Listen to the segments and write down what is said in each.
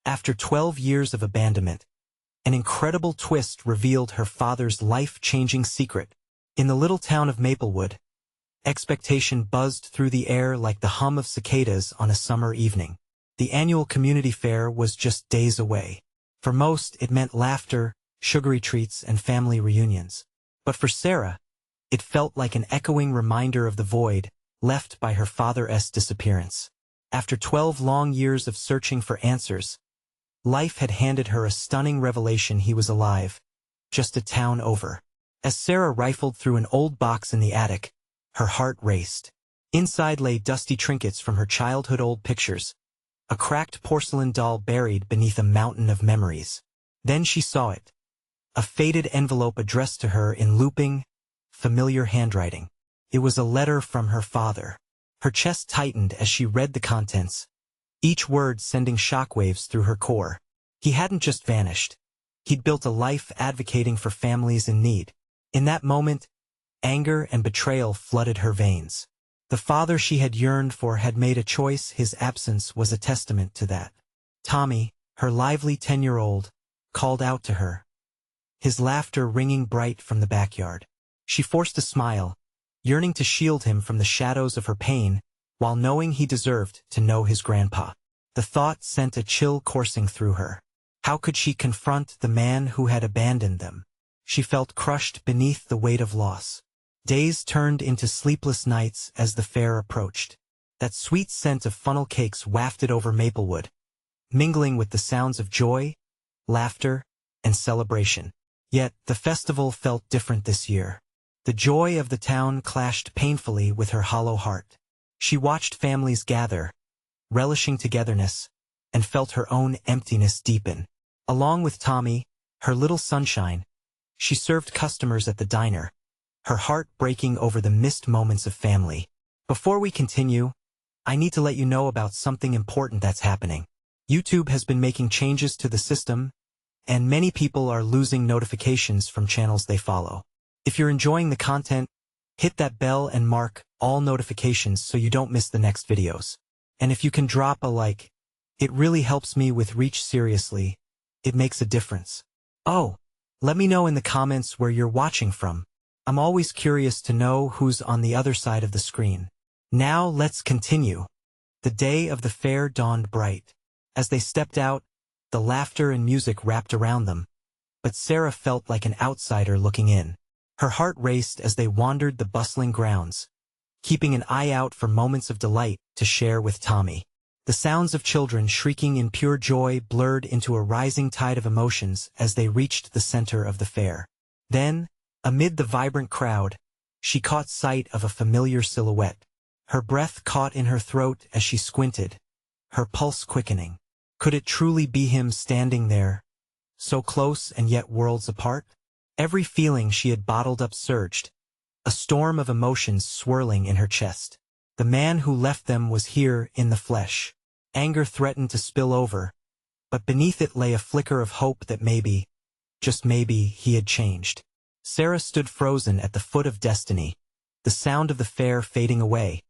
After 12 years of abandonment, an incredible twist revealed her father's life-changing secret. In the little town of Maplewood, expectation buzzed through the air like the hum of cicadas on a summer evening. The annual community fair was just days away. For most, it meant laughter, sugary treats, and family reunions. But for Sarah, it felt like an echoing reminder of the void left by her father's disappearance. After 12 long years of searching for answers, life had handed her a stunning revelation: he was alive, just a town over. As Sarah rifled through an old box in the attic, her heart raced. Inside lay dusty trinkets from her childhood, old pictures, a cracked porcelain doll buried beneath a mountain of memories. Then she saw it. A faded envelope addressed to her in looping, familiar handwriting. It was a letter from her father. Her chest tightened as she read the contents, each word sending shockwaves through her core. He hadn't just vanished. He'd built a life advocating for families in need. In that moment, anger and betrayal flooded her veins. The father she had yearned for had made a choice. His absence was a testament to that. Tommy, her lively 10-year-old, called out to her, his laughter ringing bright from the backyard. She forced a smile, yearning to shield him from the shadows of her pain, while knowing he deserved to know his grandpa. The thought sent a chill coursing through her. How could she confront the man who had abandoned them? She felt crushed beneath the weight of loss. Days turned into sleepless nights as the fair approached. That sweet scent of funnel cakes wafted over Maplewood, mingling with the sounds of joy, laughter, and celebration. Yet, the festival felt different this year. The joy of the town clashed painfully with her hollow heart. She watched families gather, relishing togetherness, and felt her own emptiness deepen. Along with Tommy, her little sunshine, she served customers at the diner, her heart breaking over the missed moments of family. Before we continue, I need to let you know about something important that's happening. YouTube has been making changes to the system, and many people are losing notifications from channels they follow. If you're enjoying the content, hit that bell and mark all notifications so you don't miss the next videos. And if you can drop a like, it really helps me with reach. Seriously, it makes a difference. Oh, let me know in the comments where you're watching from. I'm always curious to know who's on the other side of the screen. Now let's continue. The day of the fair dawned bright. As they stepped out, the laughter and music wrapped around them, but Sarah felt like an outsider looking in. Her heart raced as they wandered the bustling grounds, keeping an eye out for moments of delight to share with Tommy. The sounds of children shrieking in pure joy blurred into a rising tide of emotions as they reached the center of the fair. Then, amid the vibrant crowd, she caught sight of a familiar silhouette. Her breath caught in her throat as she squinted, her pulse quickening. Could it truly be him standing there, so close and yet worlds apart? Every feeling she had bottled up surged, a storm of emotions swirling in her chest. The man who left them was here in the flesh. Anger threatened to spill over, but beneath it lay a flicker of hope that maybe, just maybe, he had changed. Sarah stood frozen at the foot of destiny, the sound of the fair fading away,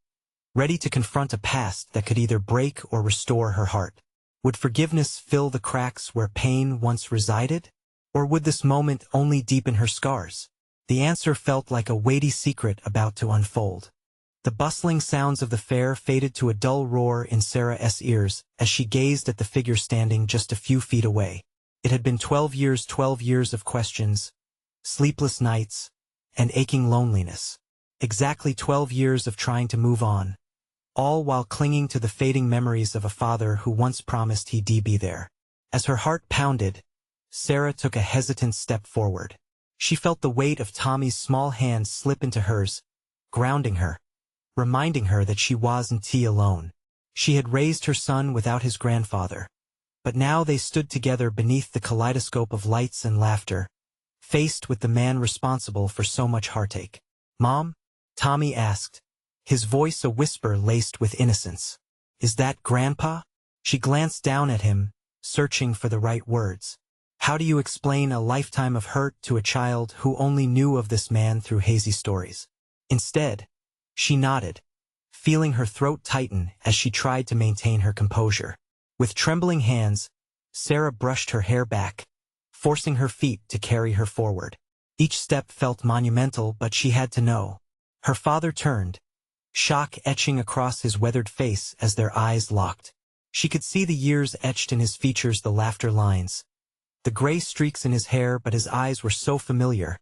ready to confront a past that could either break or restore her heart. Would forgiveness fill the cracks where pain once resided? Or would this moment only deepen her scars? The answer felt like a weighty secret about to unfold. The bustling sounds of the fair faded to a dull roar in Sarah's ears as she gazed at the figure standing just a few feet away. It had been 12 years of questions, sleepless nights, and aching loneliness. Exactly 12 years of trying to move on, all while clinging to the fading memories of a father who once promised he'd be there. As her heart pounded, Sarah took a hesitant step forward. She felt the weight of Tommy's small hand slip into hers, grounding her, reminding her that she wasn't alone. She had raised her son without his grandfather, but now they stood together beneath the kaleidoscope of lights and laughter, faced with the man responsible for so much heartache. "Mom?" Tommy asked, his voice a whisper laced with innocence. "Is that Grandpa?" She glanced down at him, searching for the right words. How do you explain a lifetime of hurt to a child who only knew of this man through hazy stories? Instead, she nodded, feeling her throat tighten as she tried to maintain her composure. With trembling hands, Sarah brushed her hair back, forcing her feet to carry her forward. Each step felt monumental, but she had to know. Her father turned, shock etching across his weathered face as their eyes locked. She could see the years etched in his features, the laughter lines, the gray streaks in his hair, but his eyes were so familiar,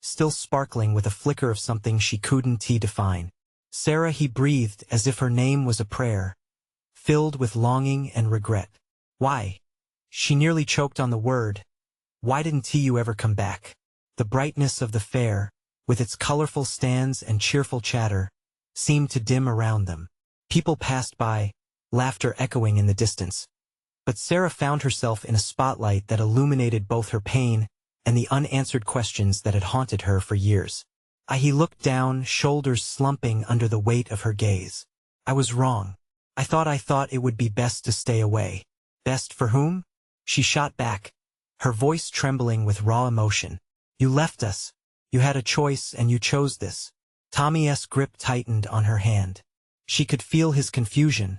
still sparkling with a flicker of something she couldn't define. Sarah, he breathed as if her name was a prayer, filled with longing and regret. Why? She nearly choked on the word. Why didn't you ever come back? The brightness of the fair, with its colorful stands and cheerful chatter, seemed to dim around them. People passed by, laughter echoing in the distance. But Sarah found herself in a spotlight that illuminated both her pain and the unanswered questions that had haunted her for years. He looked down, shoulders slumping under the weight of her gaze. I was wrong. I thought it would be best to stay away. Best for whom? She shot back, her voice trembling with raw emotion. You left us. You had a choice and you chose this. Tommy's grip tightened on her hand. She could feel his confusion,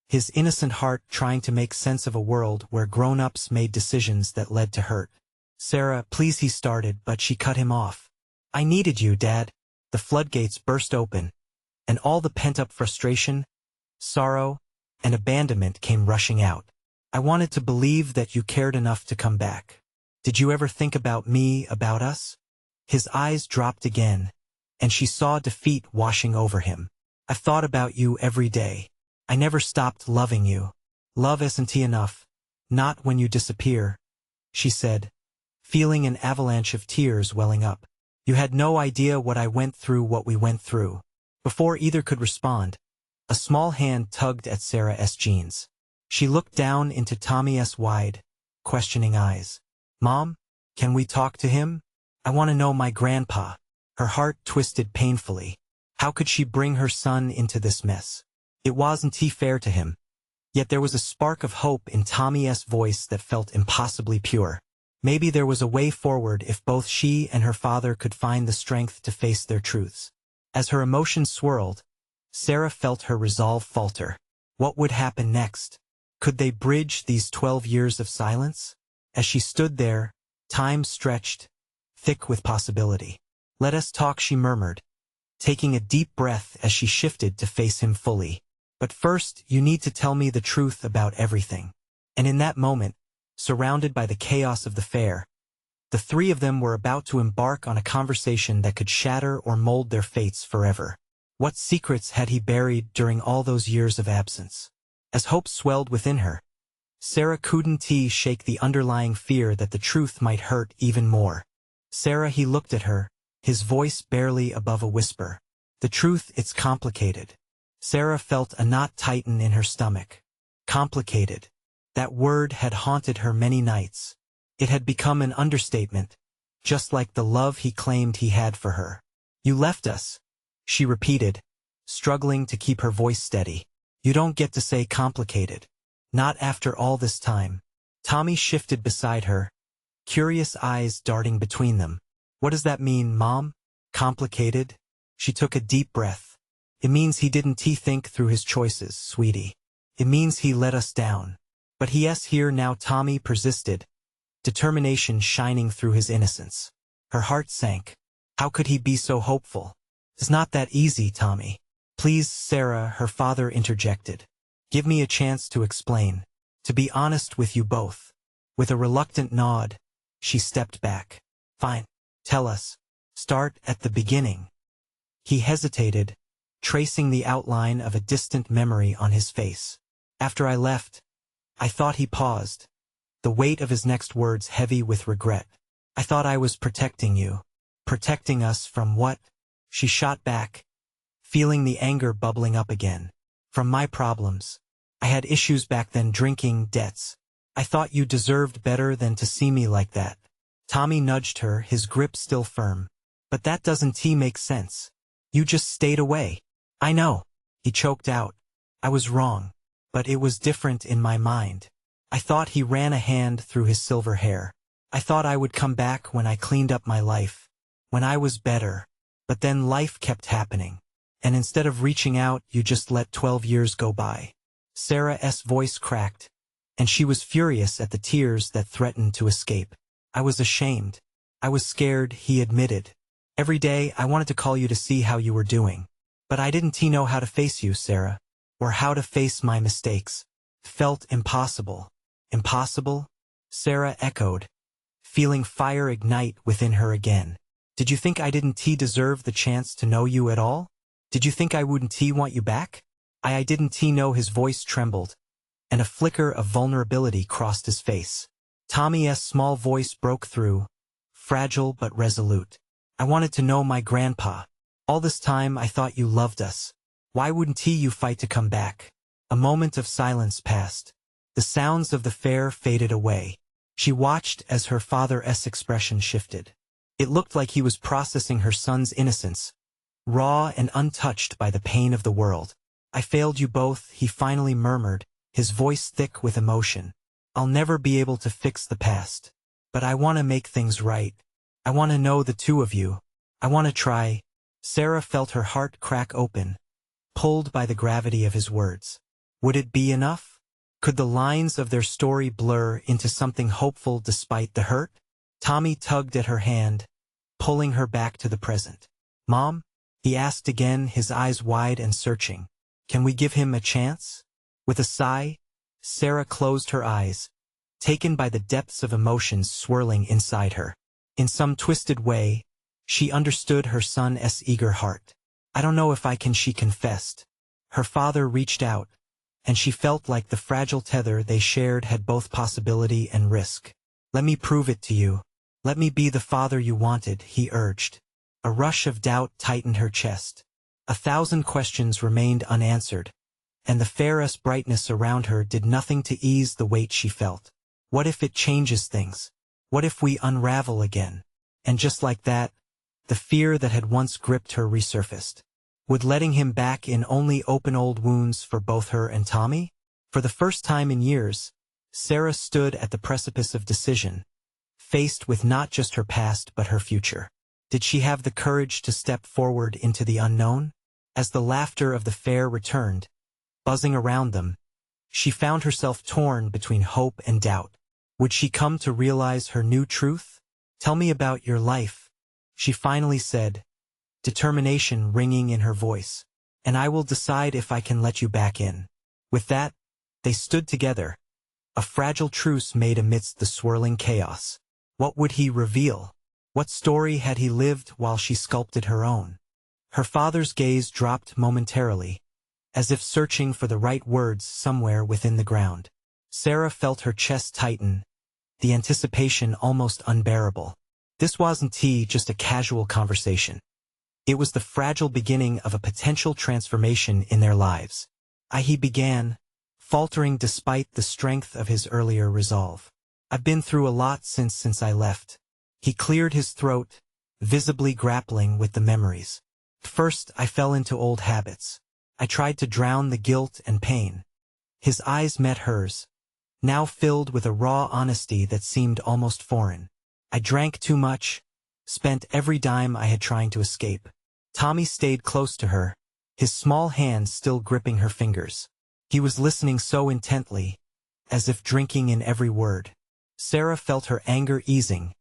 his innocent heart trying to make sense of a world where grown-ups made decisions that led to hurt. Sarah, please, he started, but she cut him off. I needed you, Dad. The floodgates burst open, and all the pent-up frustration, sorrow, and abandonment came rushing out. I wanted to believe that you cared enough to come back. Did you ever think about me, about us? His eyes dropped again, and she saw defeat washing over him. I've thought about you every day. I never stopped loving you. Love isn't enough. Not when you disappear, she said, feeling an avalanche of tears welling up. You had no idea what I went through, what we went through. Before either could respond, a small hand tugged at Sarah's jeans. She looked down into Tommy's wide, questioning eyes. Mom, can we talk to him? I want to know my grandpa. Her heart twisted painfully. How could she bring her son into this mess? It wasn't fair to him. Yet there was a spark of hope in Tommy's voice that felt impossibly pure. Maybe there was a way forward if both she and her father could find the strength to face their truths. As her emotions swirled, Sarah felt her resolve falter. What would happen next? Could they bridge these 12 years of silence? As she stood there, time stretched, thick with possibility. Let us talk, she murmured, taking a deep breath as she shifted to face him fully. But first, you need to tell me the truth about everything. And in that moment, surrounded by the chaos of the fair, the three of them were about to embark on a conversation that could shatter or mold their fates forever. What secrets had he buried during all those years of absence? As hope swelled within her, Sarah couldn't shake the underlying fear that the truth might hurt even more. Sarah, he looked at her, his voice barely above a whisper. The truth, it's complicated. Sarah felt a knot tighten in her stomach. Complicated. That word had haunted her many nights. It had become an understatement, just like the love he claimed he had for her. You left us, she repeated, struggling to keep her voice steady. You don't get to say complicated. Not after all this time. Tommy shifted beside her, curious eyes darting between them. What does that mean, Mom? Complicated? She took a deep breath. It means he didn't think through his choices, sweetie. It means he let us down. But yes, here now, Tommy persisted, determination shining through his innocence. Her heart sank. How could he be so hopeful? It's not that easy, Tommy. Please, Sarah, her father interjected. Give me a chance to explain, to be honest with you both. With a reluctant nod, she stepped back. Fine. Tell us. Start at the beginning. He hesitated, tracing the outline of a distant memory on his face. After I left, I thought. He paused, the weight of his next words heavy with regret. I thought I was protecting you. Protecting us from what? She shot back, feeling the anger bubbling up again. From my problems. I had issues back then, drinking, debts. I thought you deserved better than to see me like that. Tommy nudged her, his grip still firm. But that doesn't make sense. You just stayed away. I know. He choked out. I was wrong. But it was different in my mind. I thought. He ran a hand through his silver hair. I thought I would come back when I cleaned up my life. When I was better. But then life kept happening. And instead of reaching out, you just let 12 years go by. Sarah's voice cracked, and she was furious at the tears that threatened to escape. I was ashamed. I was scared, he admitted. Every day I wanted to call you to see how you were doing. But I didn't know how to face you, Sarah, or how to face my mistakes. Felt impossible. Impossible? Sarah echoed, feeling fire ignite within her again. Did you think I didn't deserve the chance to know you at all? Did you think I wouldn't want you back? I didn't know. His voice trembled, and a flicker of vulnerability crossed his face. Tommy's small voice broke through, fragile but resolute. I wanted to know my grandpa. All this time I thought you loved us. Why wouldn't you fight to come back? A moment of silence passed. The sounds of the fair faded away. She watched as her father's expression shifted. It looked like he was processing her son's innocence, raw and untouched by the pain of the world. I failed you both, he finally murmured, his voice thick with emotion. I'll never be able to fix the past. But I want to make things right. I want to know the two of you. I want to try. Sarah felt her heart crack open, pulled by the gravity of his words. Would it be enough? Could the lines of their story blur into something hopeful despite the hurt? Tommy tugged at her hand, pulling her back to the present. Mom? He asked again, his eyes wide and searching. Can we give him a chance? With a sigh, Sarah closed her eyes, taken by the depths of emotions swirling inside her. In some twisted way, she understood her son's eager heart. I don't know if I can, she confessed. Her father reached out, and she felt like the fragile tether they shared had both possibility and risk. Let me prove it to you. Let me be the father you wanted, he urged. A rush of doubt tightened her chest. 1,000 questions remained unanswered, and the fairest brightness around her did nothing to ease the weight she felt. What if it changes things? What if we unravel again? And just like that, the fear that had once gripped her resurfaced. Would letting him back in only open old wounds for both her and Tommy? For the first time in years, Sarah stood at the precipice of decision, faced with not just her past but her future. Did she have the courage to step forward into the unknown? As the laughter of the fair returned, buzzing around them, she found herself torn between hope and doubt. Would she come to realize her new truth? Tell me about your life, she finally said, determination ringing in her voice. And I will decide if I can let you back in. With that, they stood together, a fragile truce made amidst the swirling chaos. What would he reveal? What story had he lived while she sculpted her own? Her father's gaze dropped momentarily, as if searching for the right words somewhere within the ground. Sarah felt her chest tighten, the anticipation almost unbearable. This wasn't just a casual conversation. It was the fragile beginning of a potential transformation in their lives. He began, faltering despite the strength of his earlier resolve. I've been through a lot since I left. He cleared his throat, visibly grappling with the memories. First, I fell into old habits. I tried to drown the guilt and pain. His eyes met hers, now filled with a raw honesty that seemed almost foreign. I drank too much, spent every dime I had trying to escape. Tommy stayed close to her, his small hand still gripping her fingers. He was listening so intently, as if drinking in every word. Sarah felt her anger easing,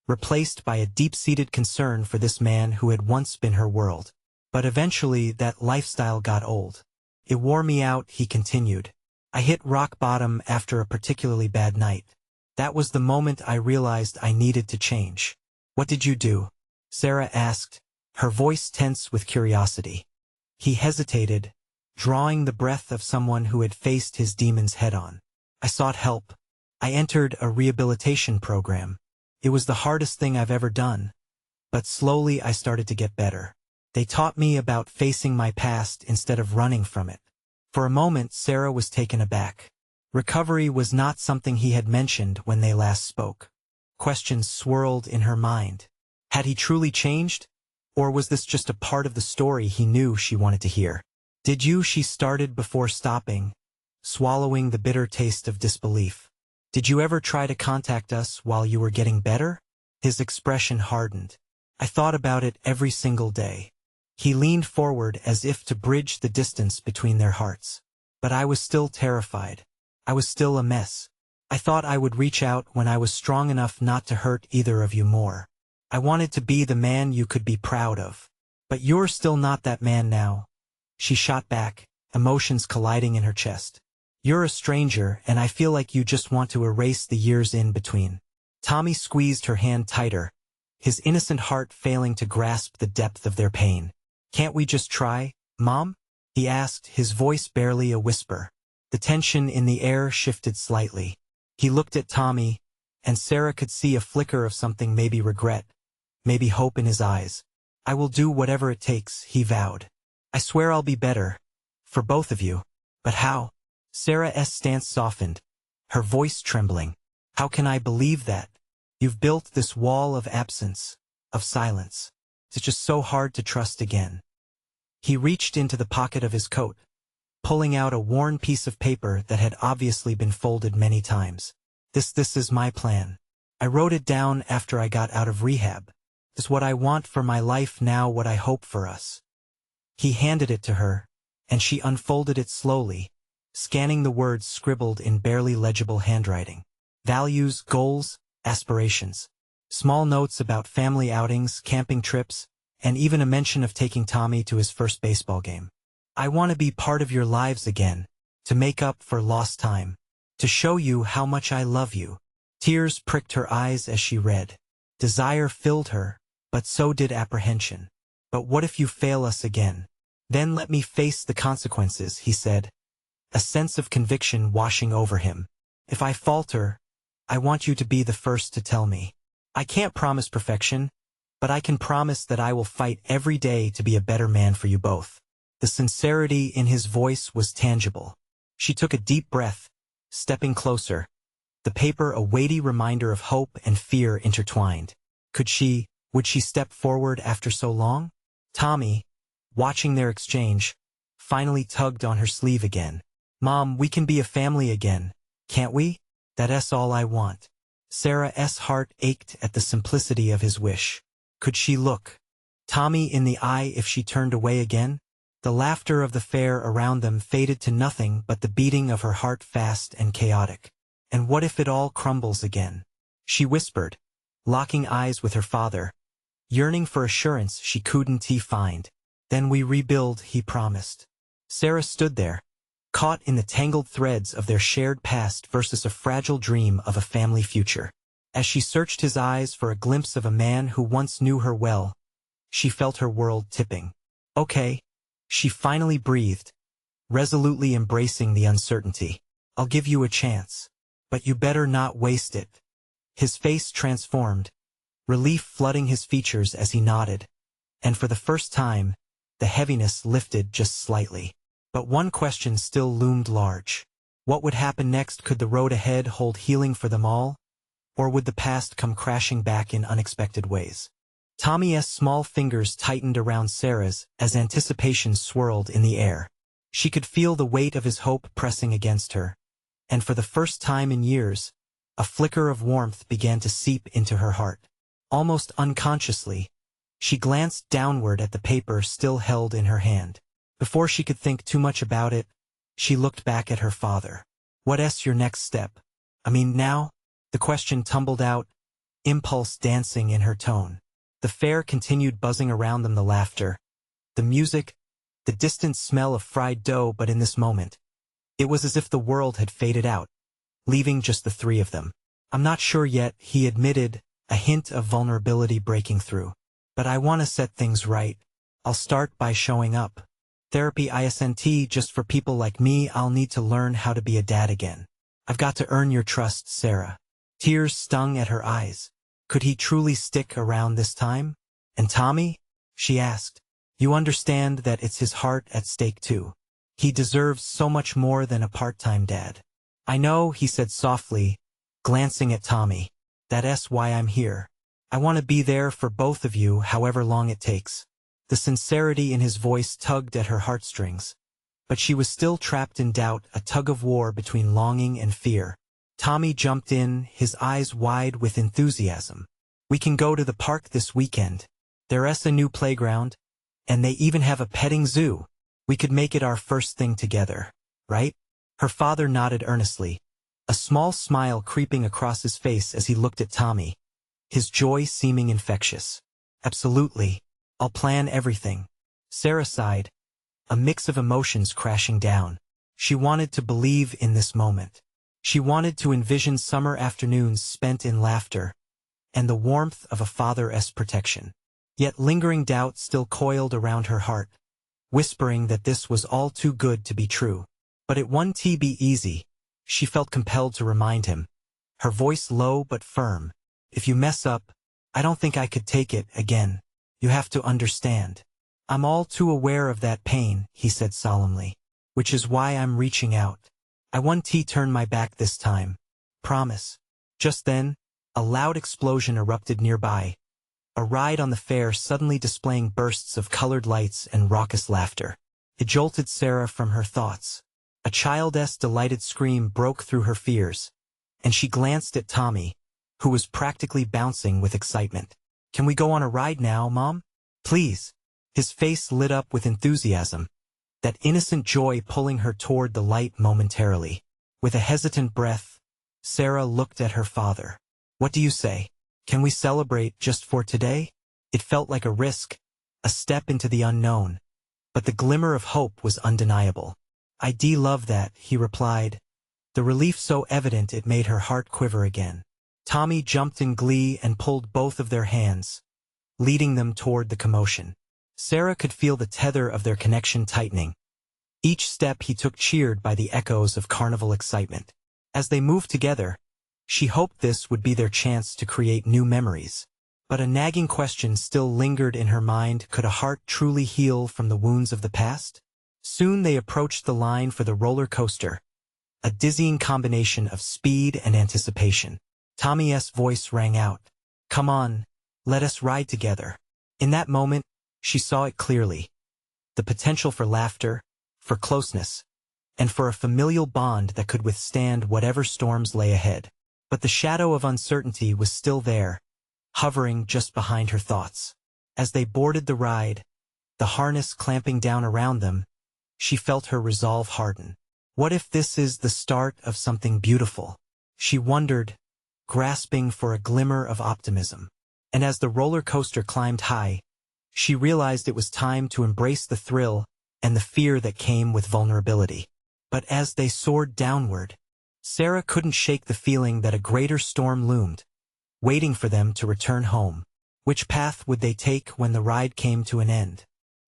replaced by a deep-seated concern for this man who had once been her world. But eventually that lifestyle got old. It wore me out, he continued. I hit rock bottom after a particularly bad night. That was the moment I realized I needed to change. What did you do? Sarah asked, her voice tense with curiosity. He hesitated, drawing the breath of someone who had faced his demons head-on. I sought help. I entered a rehabilitation program. It was the hardest thing I've ever done. But slowly I started to get better. They taught me about facing my past instead of running from it. For a moment, Sarah was taken aback. Recovery was not something he had mentioned when they last spoke. Questions swirled in her mind. Had he truly changed? Or was this just a part of the story he knew she wanted to hear? Did you? She started before stopping, swallowing the bitter taste of disbelief. Did you ever try to contact us while you were getting better? His expression hardened. I thought about it every single day. He leaned forward as if to bridge the distance between their hearts. But I was still terrified. I was still a mess. I thought I would reach out when I was strong enough not to hurt either of you more. I wanted to be the man you could be proud of. But you're still not that man now. She shot back, emotions colliding in her chest. You're a stranger, and I feel like you just want to erase the years in between. Tommy squeezed her hand tighter, his innocent heart failing to grasp the depth of their pain. Can't we just try, Mom? He asked, his voice barely a whisper. The tension in the air shifted slightly. He looked at Tommy, and Sarah could see a flicker of something, maybe regret, maybe hope in his eyes. I will do whatever it takes, he vowed. I swear I'll be better. For both of you. But how? Sarah's stance softened, her voice trembling. How can I believe that? You've built this wall of absence, of silence. It's just so hard to trust again. He reached into the pocket of his coat, pulling out a worn piece of paper that had obviously been folded many times. This is my plan. I wrote it down after I got out of rehab. This is what I want for my life now, what I hope for us. He handed it to her, and she unfolded it slowly, scanning the words scribbled in barely legible handwriting. Values, goals, aspirations. Small notes about family outings, camping trips, and even a mention of taking Tommy to his first baseball game. I want to be part of your lives again, to make up for lost time, to show you how much I love you. Tears pricked her eyes as she read. Desire filled her, but so did apprehension. But what if you fail us again? Then let me face the consequences, he said, a sense of conviction washing over him. If I falter, I want you to be the first to tell me. I can't promise perfection, but I can promise that I will fight every day to be a better man for you both. The sincerity in his voice was tangible. She took a deep breath, stepping closer, the paper a weighty reminder of hope and fear intertwined. Would she step forward after so long? Tommy, watching their exchange, finally tugged on her sleeve again. Mom, we can be a family again, can't we? That's all I want. Sarah's heart ached at the simplicity of his wish. Could she look Tommy in the eye if she turned away again? The laughter of the fair around them faded to nothing but the beating of her heart, fast and chaotic. And what if it all crumbles again? She whispered, locking eyes with her father, yearning for assurance she couldn't find. Then we rebuild, he promised. Sarah stood there, caught in the tangled threads of their shared past versus a fragile dream of a family future. As she searched his eyes for a glimpse of a man who once knew her well, she felt her world tipping. Okay, she finally breathed, resolutely embracing the uncertainty. I'll give you a chance, but you better not waste it. His face transformed, relief flooding his features as he nodded, and for the first time, the heaviness lifted just slightly. But one question still loomed large. What would happen next? Could the road ahead hold healing for them all? Or would the past come crashing back in unexpected ways? Tommy's small fingers tightened around Sarah's as anticipation swirled in the air. She could feel the weight of his hope pressing against her, and for the first time in years, a flicker of warmth began to seep into her heart. Almost unconsciously, she glanced downward at the paper still held in her hand. Before she could think too much about it, she looked back at her father. What's your next step? I mean now? The question tumbled out, impulse dancing in her tone. The fair continued buzzing around them, the laughter, the music, the distant smell of fried dough, but in this moment, it was as if the world had faded out, leaving just the three of them. I'm not sure yet, he admitted, a hint of vulnerability breaking through. But I want to set things right. I'll start by showing up. Therapy isn't just for people like me. I'll need to learn how to be a dad again. I've got to earn your trust, Sarah. Tears stung at her eyes. Could he truly stick around this time? And Tommy? She asked. You understand that it's his heart at stake too. He deserves so much more than a part-time dad. I know, he said softly, glancing at Tommy. That's why I'm here. I want to be there for both of you, however long it takes. The sincerity in his voice tugged at her heartstrings. But she was still trapped in doubt, a tug-of-war between longing and fear. Tommy jumped in, his eyes wide with enthusiasm. We can go to the park this weekend. There's a new playground, and they even have a petting zoo. We could make it our first thing together, right? Her father nodded earnestly, a small smile creeping across his face as he looked at Tommy, his joy seeming infectious. Absolutely. I'll plan everything. Sarah sighed, a mix of emotions crashing down. She wanted to believe in this moment. She wanted to envision summer afternoons spent in laughter and the warmth of a father's protection. Yet lingering doubt still coiled around her heart, whispering that this was all too good to be true. But it wouldn't be easy, she felt compelled to remind him, her voice low but firm. If you mess up, I don't think I could take it again. You have to understand. I'm all too aware of that pain, he said solemnly, which is why I'm reaching out. I won't turn my back this time. Promise. Just then, a loud explosion erupted nearby, a ride on the fair suddenly displaying bursts of colored lights and raucous laughter. It jolted Sarah from her thoughts. A child's delighted scream broke through her fears, and she glanced at Tommy, who was practically bouncing with excitement. Can we go on a ride now, Mom? Please. His face lit up with enthusiasm, that innocent joy pulling her toward the light momentarily. With a hesitant breath, Sarah looked at her father. What do you say? Can we celebrate just for today? It felt like a risk, a step into the unknown, but the glimmer of hope was undeniable. I love that, he replied, the relief so evident it made her heart quiver again. Tommy jumped in glee and pulled both of their hands, leading them toward the commotion. Sarah could feel the tether of their connection tightening. Each step he took cheered by the echoes of carnival excitement. As they moved together, she hoped this would be their chance to create new memories. But a nagging question still lingered in her mind: could a heart truly heal from the wounds of the past? Soon they approached the line for the roller coaster, a dizzying combination of speed and anticipation. Tommy's voice rang out. Come on, let us ride together. In that moment, she saw it clearly. The potential for laughter, for closeness, and for a familial bond that could withstand whatever storms lay ahead. But the shadow of uncertainty was still there, hovering just behind her thoughts. As they boarded the ride, the harness clamping down around them, she felt her resolve harden. What if this is the start of something beautiful? She wondered, grasping for a glimmer of optimism. And as the roller coaster climbed high, she realized it was time to embrace the thrill and the fear that came with vulnerability. But as they soared downward, Sarah couldn't shake the feeling that a greater storm loomed, waiting for them to return home. Which path would they take when the ride came to an end?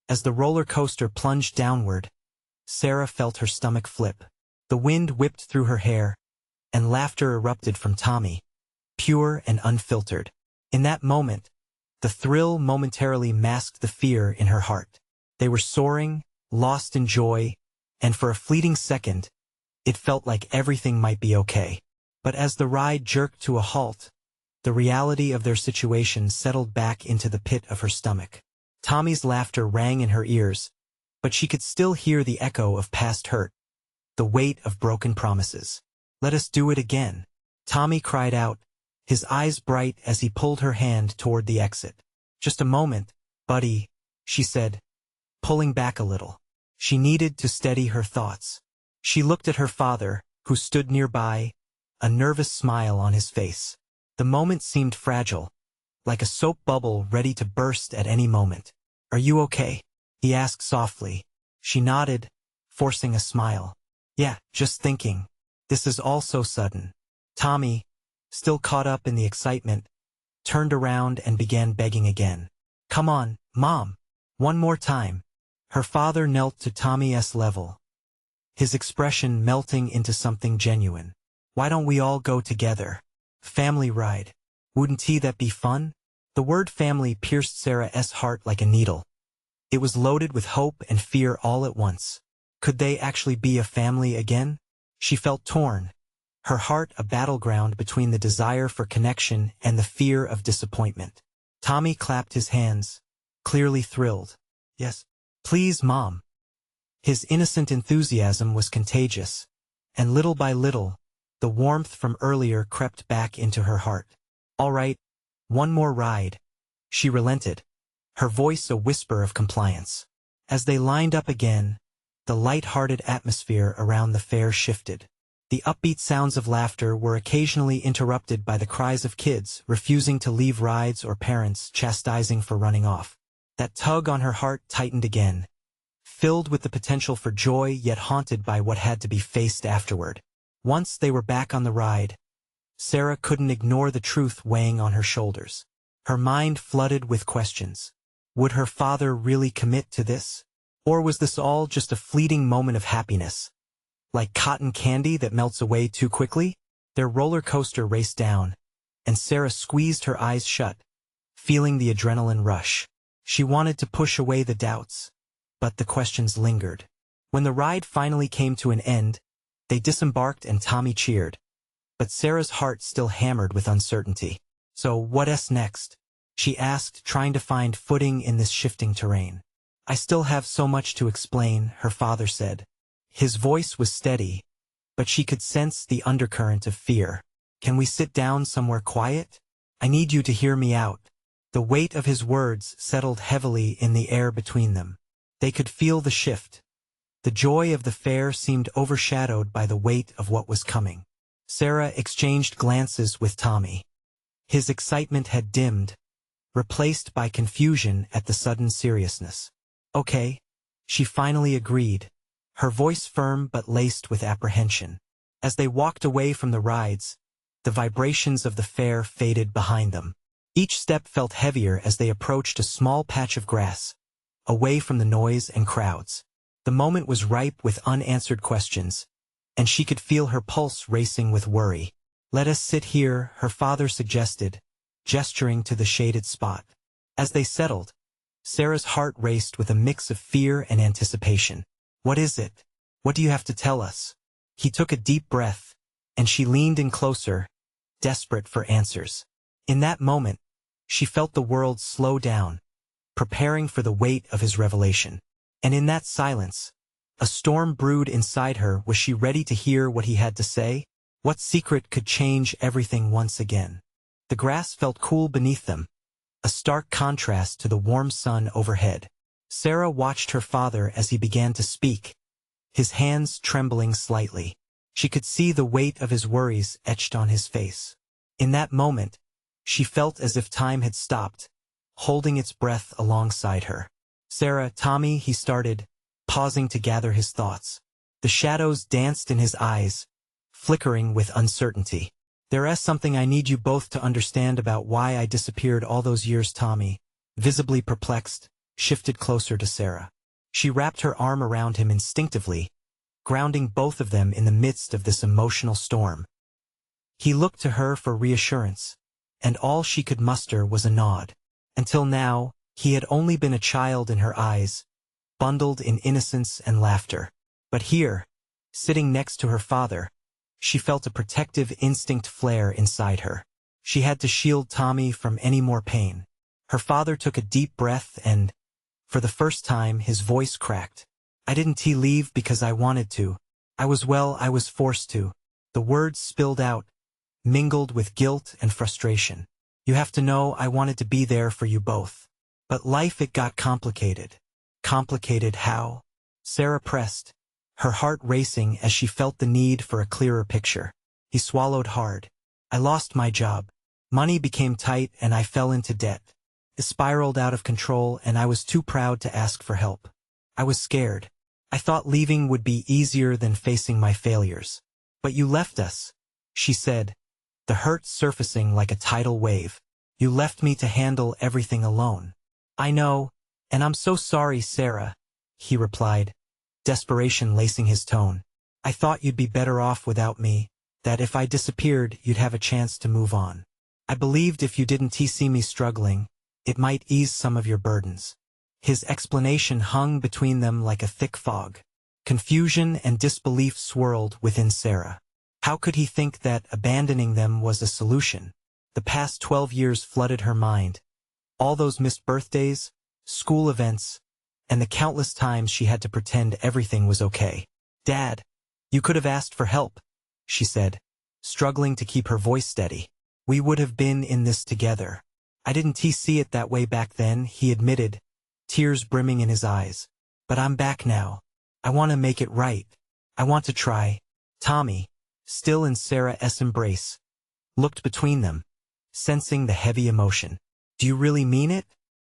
As the roller coaster plunged downward, Sarah felt her stomach flip. The wind whipped through her hair, and laughter erupted from Tommy, pure and unfiltered. In that moment, the thrill momentarily masked the fear in her heart. They were soaring, lost in joy, and for a fleeting second, it felt like everything might be okay. But as the ride jerked to a halt, the reality of their situation settled back into the pit of her stomach. Tommy's laughter rang in her ears, but she could still hear the echo of past hurt, the weight of broken promises. Let us do it again, Tommy cried out, his eyes bright as he pulled her hand toward the exit. Just a moment, buddy, she said, pulling back a little. She needed to steady her thoughts. She looked at her father, who stood nearby, a nervous smile on his face. The moment seemed fragile, like a soap bubble ready to burst at any moment. Are you okay? He asked softly. She nodded, forcing a smile. Yeah, just thinking. This is all so sudden. Tommy, still caught up in the excitement, turned around and began begging again. Come on, Mom. One more time. Her father knelt to Tommy's level, his expression melting into something genuine. Why don't we all go together? Family ride. Wouldn't that be fun? The word family pierced Sarah's heart like a needle. It was loaded with hope and fear all at once. Could they actually be a family again? She felt torn, her heart a battleground between the desire for connection and the fear of disappointment. Tommy clapped his hands, clearly thrilled. Yes, please, Mom. His innocent enthusiasm was contagious, and little by little, the warmth from earlier crept back into her heart. All right, one more ride. She relented, her voice a whisper of compliance. As they lined up again, the light-hearted atmosphere around the fair shifted. The upbeat sounds of laughter were occasionally interrupted by the cries of kids refusing to leave rides or parents chastising for running off. That tug on her heart tightened again, filled with the potential for joy yet haunted by what had to be faced afterward. Once they were back on the ride, Sarah couldn't ignore the truth weighing on her shoulders. Her mind flooded with questions. Would her father really commit to this? Or was this all just a fleeting moment of happiness? Like cotton candy that melts away too quickly? Their roller coaster raced down, and Sarah squeezed her eyes shut, feeling the adrenaline rush. She wanted to push away the doubts, but the questions lingered. When the ride finally came to an end, they disembarked and Tommy cheered. But Sarah's heart still hammered with uncertainty. So what's next? She asked, trying to find footing in this shifting terrain. I still have so much to explain, her father said. His voice was steady, but she could sense the undercurrent of fear. Can we sit down somewhere quiet? I need you to hear me out. The weight of his words settled heavily in the air between them. They could feel the shift. The joy of the fair seemed overshadowed by the weight of what was coming. Sarah exchanged glances with Tommy. His excitement had dimmed, replaced by confusion at the sudden seriousness. Okay, she finally agreed, her voice firm but laced with apprehension. As they walked away from the rides, the vibrations of the fair faded behind them. Each step felt heavier as they approached a small patch of grass, away from the noise and crowds. The moment was ripe with unanswered questions, and she could feel her pulse racing with worry. Let us sit here, her father suggested, gesturing to the shaded spot. As they settled, Sarah's heart raced with a mix of fear and anticipation. What is it? What do you have to tell us? He took a deep breath, and she leaned in closer, desperate for answers. In that moment, she felt the world slow down, preparing for the weight of his revelation. And in that silence, a storm brewed inside her. Was she ready to hear what he had to say? What secret could change everything once again? The grass felt cool beneath them, a stark contrast to the warm sun overhead. Sarah watched her father as he began to speak, his hands trembling slightly. She could see the weight of his worries etched on his face. In that moment, she felt as if time had stopped, holding its breath alongside her. Sarah, Tommy, he started, pausing to gather his thoughts. The shadows danced in his eyes, flickering with uncertainty. There is something I need you both to understand about why I disappeared all those years. Tommy, visibly perplexed, shifted closer to Sarah. She wrapped her arm around him instinctively, grounding both of them in the midst of this emotional storm. He looked to her for reassurance, and all she could muster was a nod. Until now, he had only been a child in her eyes, bundled in innocence and laughter. But here, sitting next to her father, she felt a protective instinct flare inside her. She had to shield Tommy from any more pain. Her father took a deep breath and, for the first time, his voice cracked. I didn't leave because I wanted to. I was forced to. The words spilled out, mingled with guilt and frustration. You have to know I wanted to be there for you both. But life, it got complicated. Complicated how? Sarah pressed, her heart racing as she felt the need for a clearer picture. He swallowed hard. I lost my job. Money became tight and I fell into debt. It spiraled out of control and I was too proud to ask for help. I was scared. I thought leaving would be easier than facing my failures. But you left us, she said, the hurt surfacing like a tidal wave. You left me to handle everything alone. I know, and I'm so sorry, Sarah, he replied, desperation lacing his tone. I thought you'd be better off without me, that if I disappeared you'd have a chance to move on. I believed if you didn't see me struggling, it might ease some of your burdens. His explanation hung between them like a thick fog. Confusion and disbelief swirled within Sarah. How could he think that abandoning them was a solution? The past 12 years flooded her mind. All those missed birthdays, school events, and the countless times she had to pretend everything was okay. Dad, you could have asked for help, she said, struggling to keep her voice steady. We would have been in this together. I didn't see it that way back then, he admitted, tears brimming in his eyes. But I'm back now. I want to make it right. I want to try. Tommy, still in Sarah's embrace, looked between them, sensing the heavy emotion. "Do you really mean it?"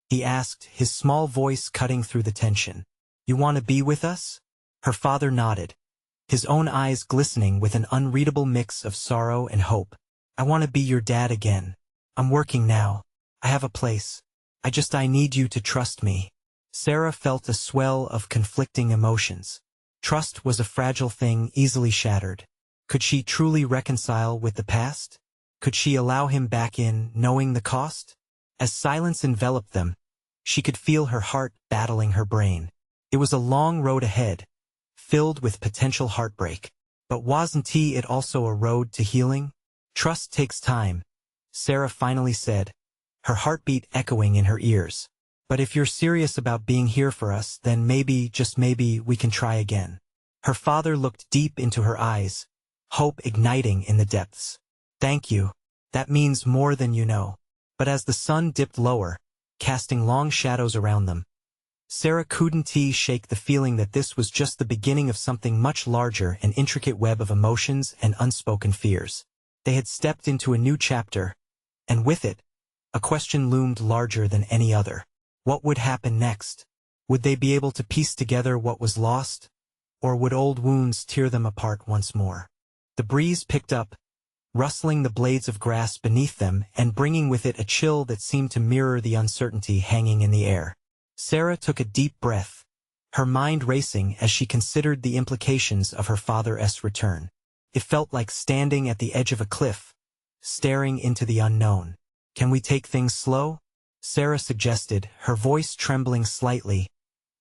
he asked, his small voice cutting through the tension. "You want to be with us?" Her father nodded, his own eyes glistening with an unreadable mix of sorrow and hope. "I want to be your dad again. I'm working now. I have a place. I need you to trust me." Sarah felt a swell of conflicting emotions. Trust was a fragile thing, easily shattered. Could she truly reconcile with the past? Could she allow him back in, knowing the cost? As silence enveloped them, she could feel her heart battling her brain. It was a long road ahead, filled with potential heartbreak. But wasn't it also a road to healing? "Trust takes time," Sarah finally said, her heartbeat echoing in her ears. "But if you're serious about being here for us, then maybe, just maybe, we can try again." Her father looked deep into her eyes, hope igniting in the depths. "Thank you. That means more than you know." But as the sun dipped lower, casting long shadows around them, Sarah couldn't shake the feeling that this was just the beginning of something much larger, an intricate web of emotions and unspoken fears. They had stepped into a new chapter, and with it, a question loomed larger than any other. What would happen next? Would they be able to piece together what was lost? Or would old wounds tear them apart once more? The breeze picked up, rustling the blades of grass beneath them and bringing with it a chill that seemed to mirror the uncertainty hanging in the air. Sarah took a deep breath, her mind racing as she considered the implications of her father's return. It felt like standing at the edge of a cliff, staring into the unknown. "Can we take things slow?" Sarah suggested, her voice trembling slightly,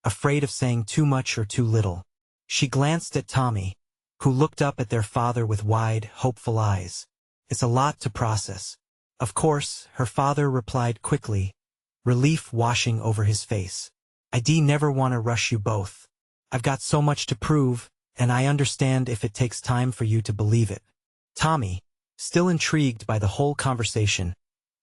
afraid of saying too much or too little. She glanced at Tommy, who looked up at their father with wide, hopeful eyes. "It's a lot to process." "Of course," her father replied quickly, relief washing over his face. "I'd never want to rush you both. I've got so much to prove, and I understand if it takes time for you to believe it." Tommy, still intrigued by the whole conversation,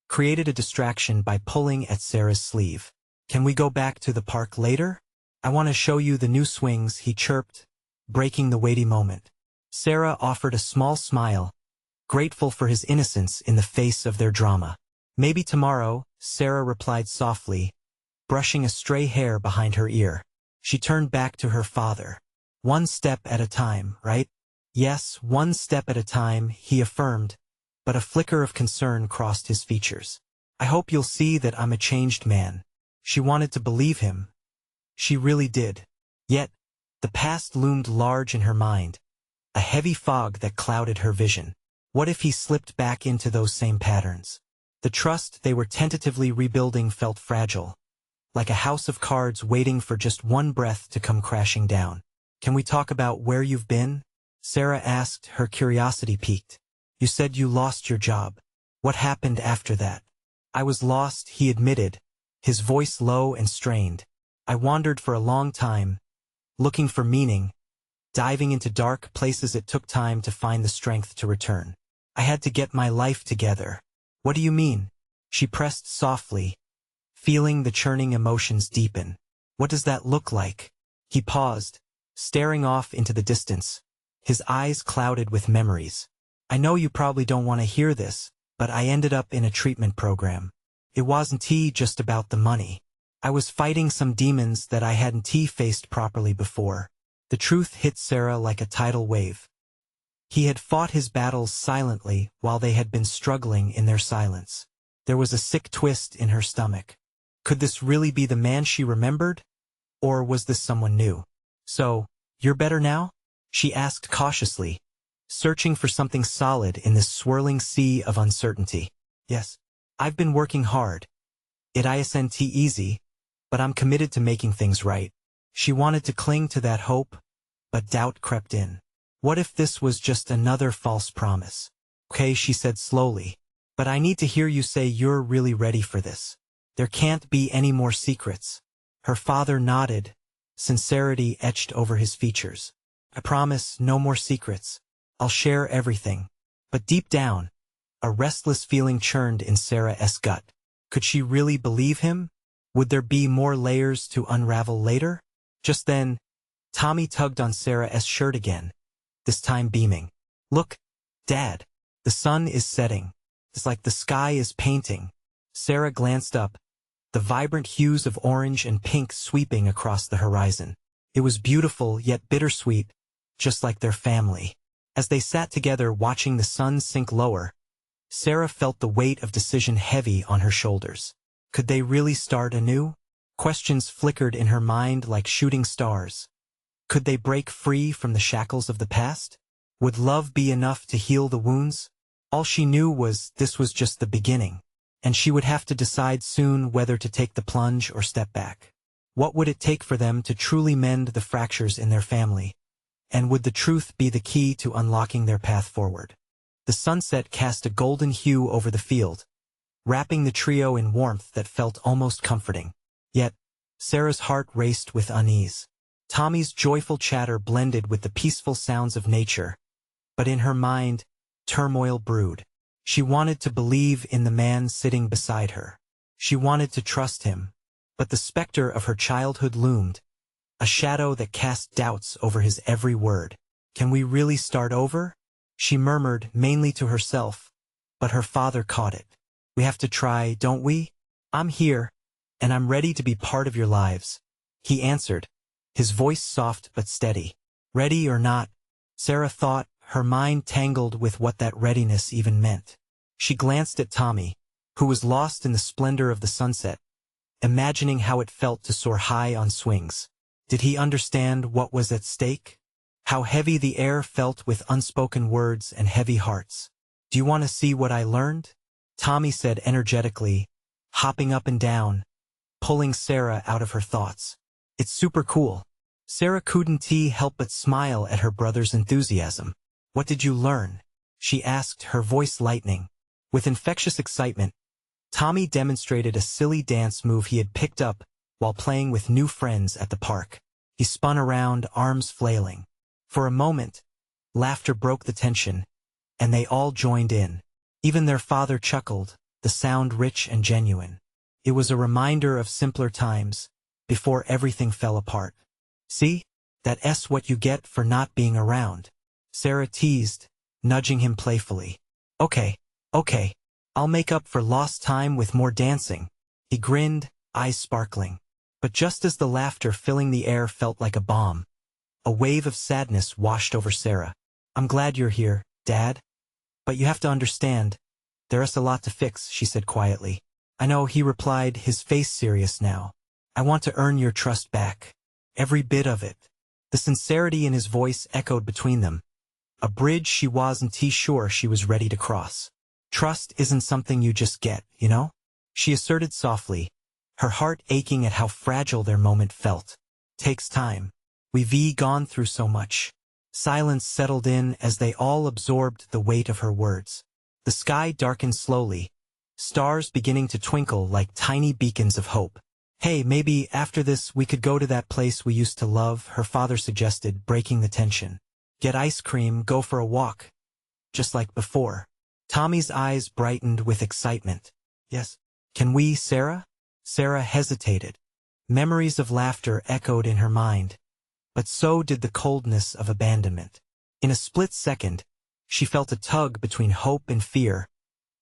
created a distraction by pulling at Sarah's sleeve. "Can we go back to the park later? I want to show you the new swings," he chirped, breaking the weighty moment. Sarah offered a small smile, grateful for his innocence in the face of their drama. "Maybe tomorrow," Sarah replied softly, brushing a stray hair behind her ear. She turned back to her father. "One step at a time, right?" "Yes, one step at a time," he affirmed, but a flicker of concern crossed his features. "I hope you'll see that I'm a changed man." She wanted to believe him. She really did. Yet, the past loomed large in her mind, a heavy fog that clouded her vision. What if he slipped back into those same patterns? The trust they were tentatively rebuilding felt fragile, like a house of cards waiting for just one breath to come crashing down. "Can we talk about where you've been?" Sarah asked, her curiosity piqued. "You said you lost your job. What happened after that?" "I was lost," he admitted, his voice low and strained. "I wandered for a long time, looking for meaning, diving into dark places. It took time to find the strength to return. I had to get my life together." "What do you mean?" She pressed softly, feeling the churning emotions deepen. "What does that look like?" He paused, staring off into the distance, his eyes clouded with memories. "I know you probably don't want to hear this, but I ended up in a treatment program. It wasn't just about the money. I was fighting some demons that I hadn't faced properly before." The truth hit Sarah like a tidal wave. He had fought his battles silently while they had been struggling in their silence. There was a sick twist in her stomach. Could this really be the man she remembered? Or was this someone new? "So, you're better now?" she asked cautiously, searching for something solid in this swirling sea of uncertainty. "Yes. I've been working hard. It isn't easy, but I'm committed to making things right." She wanted to cling to that hope, but doubt crept in. What if this was just another false promise? "Okay," she said slowly, "but I need to hear you say you're really ready for this. There can't be any more secrets." Her father nodded, sincerity etched over his features. "I promise, no more secrets. I'll share everything." But deep down, a restless feeling churned in Sarah's gut. Could she really believe him? Would there be more layers to unravel later? Just then, Tommy tugged on Sarah's shirt again, this time beaming. "Look, Dad, the sun is setting. It's like the sky is painting. Sarah glanced up, the vibrant hues of orange and pink sweeping across the horizon. It was beautiful yet bittersweet, just like their family. As they sat together watching the sun sink lower, Sarah felt the weight of decision heavy on her shoulders. Could they really start anew? Questions flickered in her mind like shooting stars. Could they break free from the shackles of the past? Would love be enough to heal the wounds? All she knew was this was just the beginning, and she would have to decide soon whether to take the plunge or step back. What would it take for them to truly mend the fractures in their family? And would the truth be the key to unlocking their path forward? The sunset cast a golden hue over the field, wrapping the trio in warmth that felt almost comforting. Yet, Sarah's heart raced with unease. Tommy's joyful chatter blended with the peaceful sounds of nature, but in her mind, turmoil brewed. She wanted to believe in the man sitting beside her. She wanted to trust him, but the specter of her childhood loomed, a shadow that cast doubts over his every word. Can we really start over? She murmured, mainly to herself, but her father caught it. We have to try, don't we? I'm here, and I'm ready to be part of your lives, he answered, his voice soft but steady. Ready or not, Sarah thought, her mind tangled with what that readiness even meant. She glanced at Tommy, who was lost in the splendor of the sunset, imagining how it felt to soar high on swings. Did he understand what was at stake? How heavy the air felt with unspoken words and heavy hearts. Do you want to see what I learned? Tommy said energetically, hopping up and down, pulling Sarah out of her thoughts. It's super cool. Sarah couldn't help but smile at her brother's enthusiasm. What did you learn? She asked, her voice lightening. With infectious excitement, Tommy demonstrated a silly dance move he had picked up while playing with new friends at the park. He spun around, arms flailing. For a moment, laughter broke the tension, and they all joined in. Even their father chuckled, the sound rich and genuine. It was a reminder of simpler times, before everything fell apart. See? That's what you get for not being around, Sarah teased, nudging him playfully. Okay, I'll make up for lost time with more dancing. He grinned, eyes sparkling. But just as the laughter filling the air felt like a bomb, a wave of sadness washed over Sarah. I'm glad you're here, Dad. But you have to understand, there's a lot to fix, she said quietly. I know, he replied, his face serious now. I want to earn your trust back. Every bit of it. The sincerity in his voice echoed between them. A bridge she wasn't sure she was ready to cross. Trust isn't something you just get, you know? She asserted softly, her heart aching at how fragile their moment felt. Takes time. We've gone through so much. Silence settled in as they all absorbed the weight of her words. The sky darkened slowly, stars beginning to twinkle like tiny beacons of hope. Hey, maybe after this we could go to that place we used to love, her father suggested, breaking the tension. Get ice cream, go for a walk. Just like before. Tommy's eyes brightened with excitement. Yes. Can we, Sarah? Sarah hesitated. Memories of laughter echoed in her mind, but so did the coldness of abandonment. In a split second, she felt a tug between hope and fear,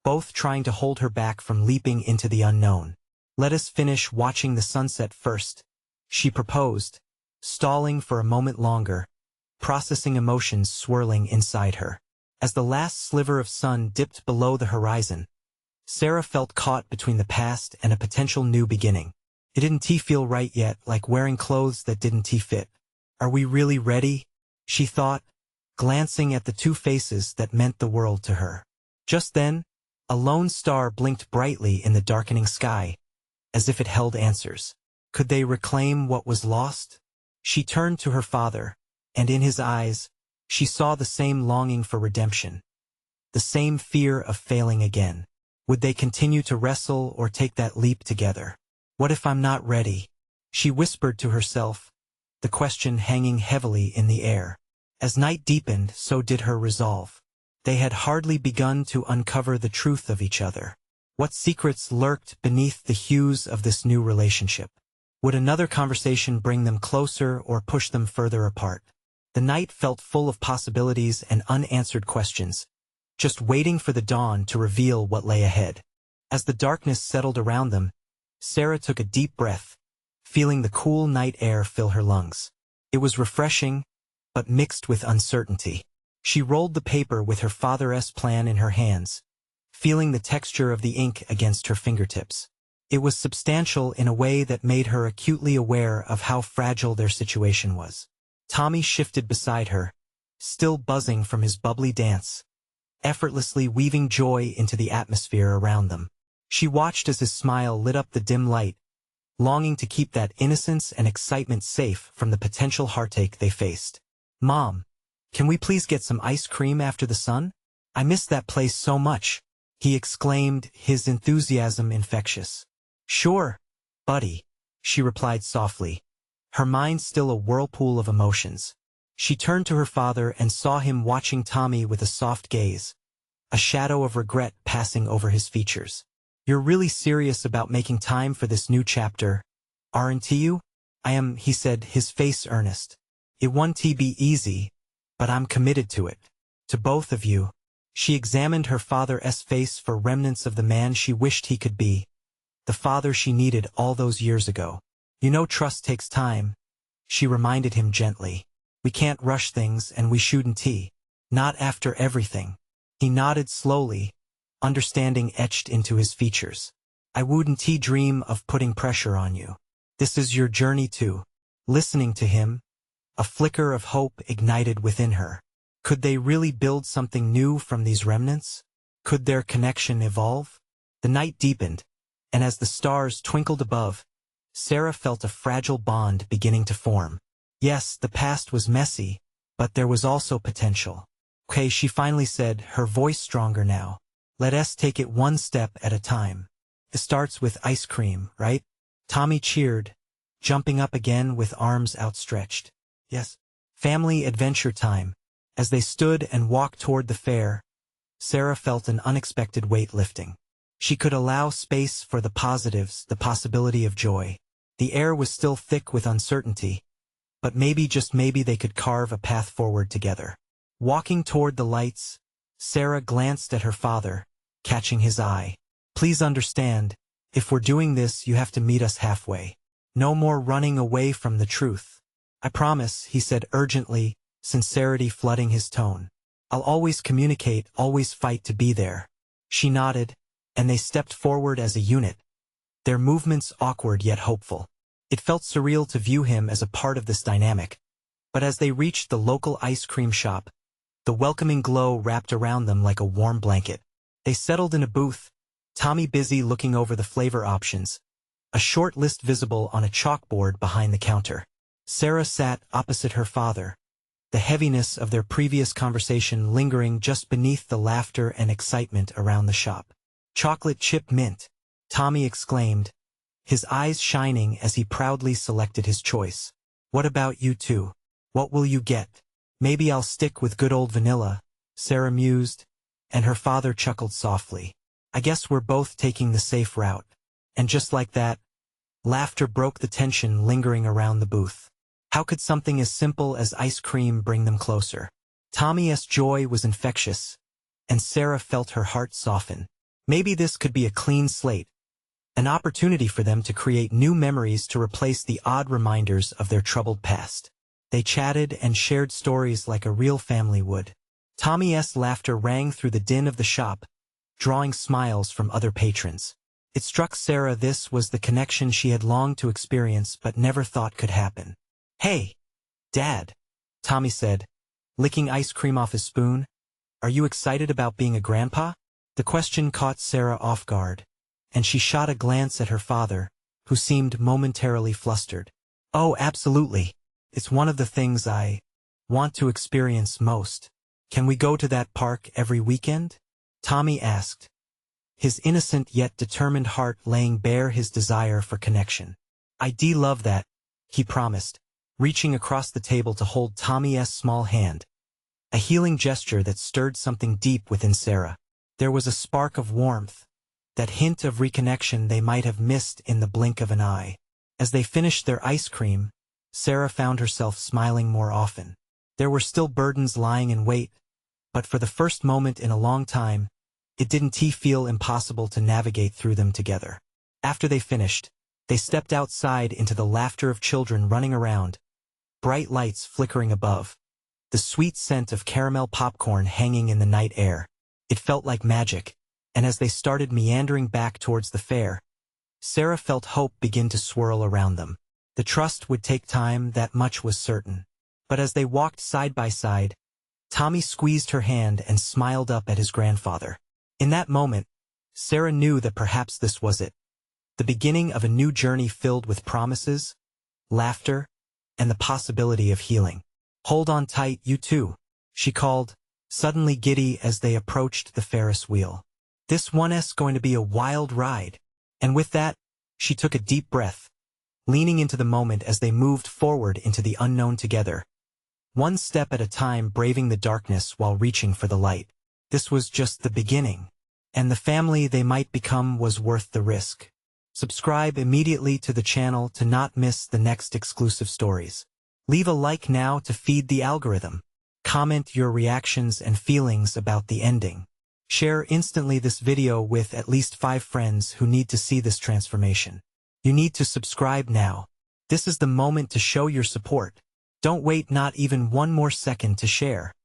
both trying to hold her back from leaping into the unknown. Let us finish watching the sunset first, she proposed, stalling for a moment longer, processing emotions swirling inside her. As the last sliver of sun dipped below the horizon, Sarah felt caught between the past and a potential new beginning. It didn't feel right yet, like wearing clothes that didn't fit. Are we really ready? She thought, glancing at the two faces that meant the world to her. Just then, a lone star blinked brightly in the darkening sky, as if it held answers. Could they reclaim what was lost? She turned to her father, and in his eyes, she saw the same longing for redemption, the same fear of failing again. Would they continue to wrestle or take that leap together? What if I'm not ready? She whispered to herself, the question hanging heavily in the air. As night deepened, so did her resolve. They had hardly begun to uncover the truth of each other. What secrets lurked beneath the hues of this new relationship? Would another conversation bring them closer or push them further apart? The night felt full of possibilities and unanswered questions, just waiting for the dawn to reveal what lay ahead. As the darkness settled around them, Sarah took a deep breath, feeling the cool night air fill her lungs. It was refreshing, but mixed with uncertainty. She rolled the paper with her father's plan in her hands, feeling the texture of the ink against her fingertips. It was substantial in a way that made her acutely aware of how fragile their situation was. Tommy shifted beside her, still buzzing from his bubbly dance, effortlessly weaving joy into the atmosphere around them. She watched as his smile lit up the dim light, longing to keep that innocence and excitement safe from the potential heartache they faced. "Mom, can we please get some ice cream after the sun? I miss that place so much," he exclaimed, his enthusiasm infectious. "Sure, buddy," she replied softly, her mind still a whirlpool of emotions. She turned to her father and saw him watching Tommy with a soft gaze, a shadow of regret passing over his features. "You're really serious about making time for this new chapter, aren't you?" "I am," he said, his face earnest. "It won't be easy, but I'm committed to it. To both of you." She examined her father's face for remnants of the man she wished he could be, the father she needed all those years ago. "You know trust takes time," she reminded him gently. "We can't rush things and we shouldn't. Not after everything." He nodded slowly, understanding etched into his features. "I wouldn't dream of putting pressure on you. This is your journey too." Listening to him, a flicker of hope ignited within her. Could they really build something new from these remnants? Could their connection evolve? The night deepened, and as the stars twinkled above, Sarah felt a fragile bond beginning to form. Yes, the past was messy, but there was also potential. "Okay," she finally said, her voice stronger now. "Let us take it one step at a time. It starts with ice cream, right?" Tommy cheered, jumping up again with arms outstretched. "Yes." Family adventure time. As they stood and walked toward the fair, Sarah felt an unexpected weight lifting. She could allow space for the positives, the possibility of joy. The air was still thick with uncertainty, but maybe, just maybe, they could carve a path forward together. Walking toward the lights, Sarah glanced at her father, catching his eye. "Please understand, if we're doing this, you have to meet us halfway. No more running away from the truth." "I promise," he said urgently, sincerity flooding his tone. "I'll always communicate, always fight to be there." She nodded, and they stepped forward as a unit, their movements awkward yet hopeful. It felt surreal to view him as a part of this dynamic, but as they reached the local ice cream shop, the welcoming glow wrapped around them like a warm blanket. They settled in a booth, Tommy busy looking over the flavor options, a short list visible on a chalkboard behind the counter. Sarah sat opposite her father, the heaviness of their previous conversation lingering just beneath the laughter and excitement around the shop. "Chocolate chip mint," Tommy exclaimed, his eyes shining as he proudly selected his choice. "What about you two? What will you get?" "Maybe I'll stick with good old vanilla," Sarah mused, and her father chuckled softly. "I guess we're both taking the safe route." And just like that, laughter broke the tension lingering around the booth. How could something as simple as ice cream bring them closer? Tommy's joy was infectious, and Sarah felt her heart soften. Maybe this could be a clean slate, an opportunity for them to create new memories to replace the odd reminders of their troubled past. They chatted and shared stories like a real family would. Tommy's laughter rang through the din of the shop, drawing smiles from other patrons. It struck Sarah this was the connection she had longed to experience but never thought could happen. "Hey, Dad," Tommy said, licking ice cream off his spoon. "Are you excited about being a grandpa?" The question caught Sarah off guard, and she shot a glance at her father, who seemed momentarily flustered. "Oh, absolutely. It's one of the things I want to experience most." "Can we go to that park every weekend?" Tommy asked, his innocent yet determined heart laying bare his desire for connection. "I'd love that," he promised, reaching across the table to hold Tommy's small hand, a healing gesture that stirred something deep within Sarah. There was a spark of warmth, that hint of reconnection they might have missed in the blink of an eye. As they finished their ice cream, Sarah found herself smiling more often. There were still burdens lying in wait, but for the first moment in a long time, it didn't feel impossible to navigate through them together. After they finished, they stepped outside into the laughter of children running around, bright lights flickering above, the sweet scent of caramel popcorn hanging in the night air. It felt like magic, and as they started meandering back towards the fair, Sarah felt hope begin to swirl around them. The trust would take time, that much was certain. But as they walked side by side, Tommy squeezed her hand and smiled up at his grandfather. In that moment, Sarah knew that perhaps this was it. The beginning of a new journey filled with promises, laughter, and the possibility of healing. "Hold on tight, you two," she called, suddenly giddy as they approached the Ferris wheel. "This one's going to be a wild ride." And with that, she took a deep breath, leaning into the moment as they moved forward into the unknown together, one step at a time, braving the darkness while reaching for the light. This was just the beginning, and the family they might become was worth the risk. Subscribe immediately to the channel to not miss the next exclusive stories. Leave a like now to feed the algorithm. Comment your reactions and feelings about the ending. Share instantly this video with at least 5 friends who need to see this transformation. You need to subscribe now. This is the moment to show your support. Don't wait not even one more second to share.